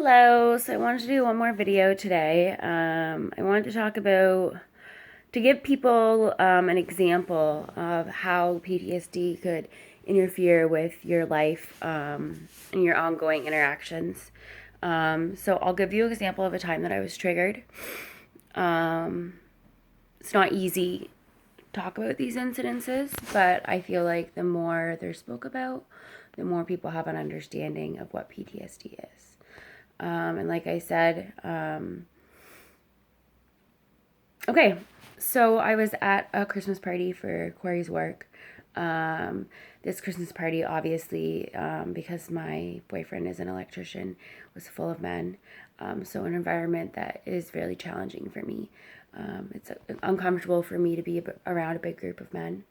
Hello, so I wanted to do one more video today. I wanted to talk about, to give people an example of how PTSD could interfere with your life and your ongoing interactions. So I'll give you an example of a time that I was triggered. It's not easy to talk about these incidences, but I feel like the more they're spoke about, the more people have an understanding of what PTSD is. And like I said, okay, so I was at a Christmas party for Corey's work. This Christmas party, obviously, because my boyfriend is an electrician, was full of men. So an environment that is really challenging for me. It's uncomfortable for me to be around a big group of men.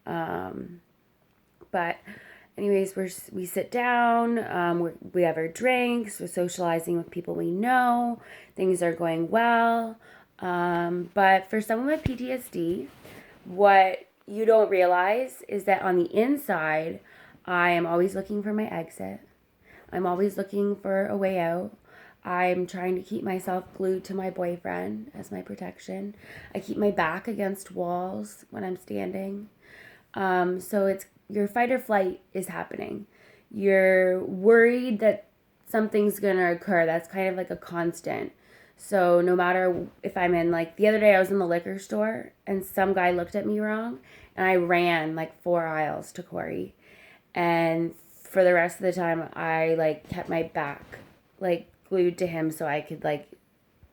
But anyways, we sit down, we have our drinks, we're socializing with people we know, things are going well. But for someone with PTSD, what you don't realize is that on the inside, I am always looking for my exit. I'm always looking for a way out. I'm trying to keep myself glued to my boyfriend as my protection. I keep my back against walls when I'm standing. So it's your fight or flight is happening. You're worried that something's gonna occur. That's kind of like a constant. So no matter if I'm in, like the other day I was in the liquor store and some guy looked at me wrong and I ran like 4 aisles to Corey. And for the rest of the time I like kept my back like glued to him so I could like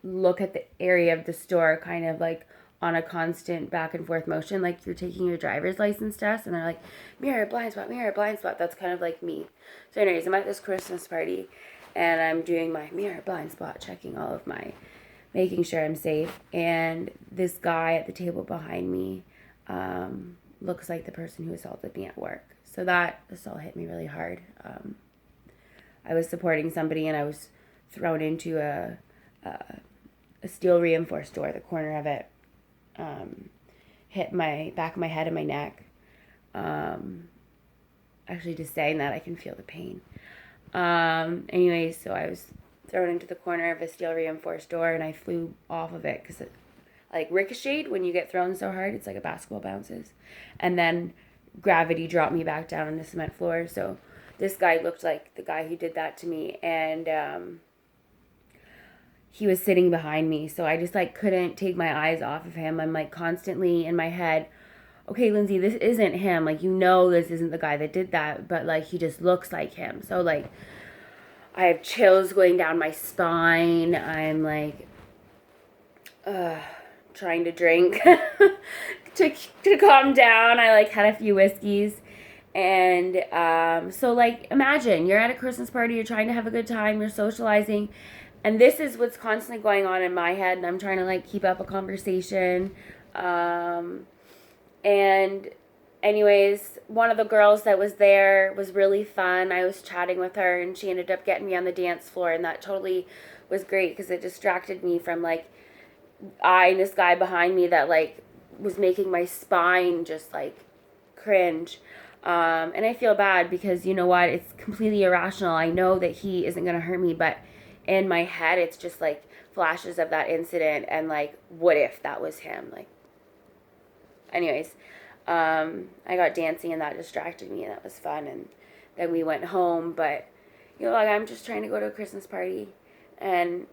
look at the area of the store kind of like on a constant back and forth motion, like you're taking your driver's license test and they're like, mirror, blind spot, mirror, blind spot. That's kind of like me. So anyways, I'm at this Christmas party and I'm doing my mirror, blind spot, checking all of my, making sure I'm safe. And this guy at the table behind me looks like the person who assaulted me at work. So that assault hit me really hard. I was supporting somebody and I was thrown into a steel reinforced door. The corner of it hit my back of my head and my neck. Actually, just saying that, I can feel the pain. Anyways, so I was thrown into the corner of a steel reinforced door and I flew off of it because it like ricocheted when you get thrown so hard. It's like a basketball bounces. And then gravity dropped me back down on the cement floor. So this guy looked like the guy who did that to me. And he was sitting behind me, so I just like couldn't take my eyes off of him. I'm like constantly in my head, okay, Lindsay, this isn't him. Like, you know, this isn't the guy that did that, but like he just looks like him. So like I have chills going down my spine. I'm like trying to drink to calm down. I like had a few whiskeys. And so like imagine you're at a Christmas party, you're trying to have a good time, you're socializing, and this is what's constantly going on in my head, and I'm trying to like keep up a conversation. And anyways, one of the girls that was there was really fun. I was chatting with her and she ended up getting me on the dance floor, and that totally was great because it distracted me from like this guy behind me that like was making my spine just like cringe. And I feel bad because you know what? It's completely irrational. I know that he isn't going to hurt me, but in my head, it's just like flashes of that incident and like, what if that was him? Like, anyways, I got dancing and that distracted me and that was fun. And then we went home, but you know, like I'm just trying to go to a Christmas party and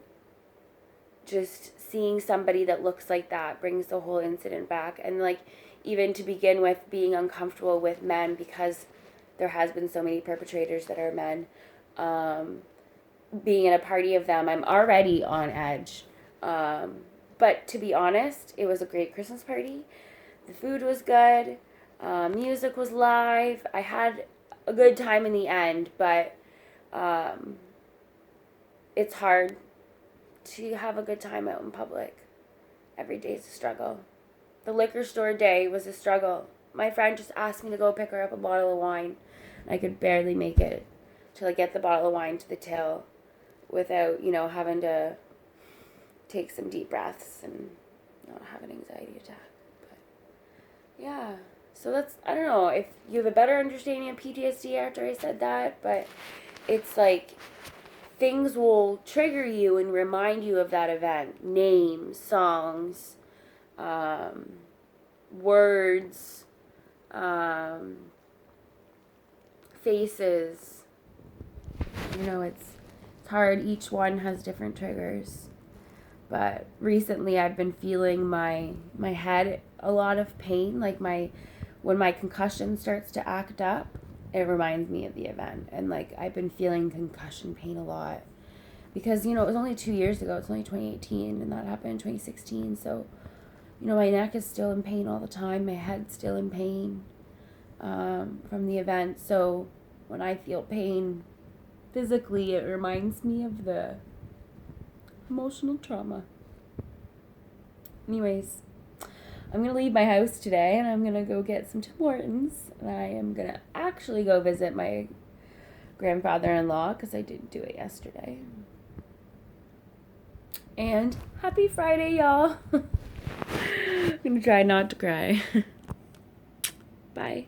just seeing somebody that looks like that brings the whole incident back. And like, even to begin with, being uncomfortable with men because there has been so many perpetrators that are men. Being in a party of them, I'm already on edge. But to be honest, it was a great Christmas party. The food was good. Music was live. I had a good time in the end, but it's hard to have a good time out in public. Every day is a struggle. The liquor store day was a struggle. My friend just asked me to go pick her up a bottle of wine. I could barely make it to like get the bottle of wine to the till without, you know, having to take some deep breaths and not have an anxiety attack. But yeah, so that's, I don't know if you have a better understanding of PTSD after I said that, but it's like things will trigger you and remind you of that event. Names, songs, words, faces. You know, it's hard. Each one has different triggers. But recently I've been feeling my head a lot of pain. Like when my concussion starts to act up, it reminds me of the event. And like I've been feeling concussion pain a lot. Because, you know, it was only 2 years ago. It's only 2018 and that happened in 2016. So, you know, my neck is still in pain all the time. My head's still in pain from the event. So when I feel pain physically, it reminds me of the emotional trauma. Anyways, I'm going to leave my house today and I'm going to go get some Tim Hortons. And I am going to actually go visit my grandfather-in-law because I didn't do it yesterday. And happy Friday, y'all. I'm going to try not to cry. Bye.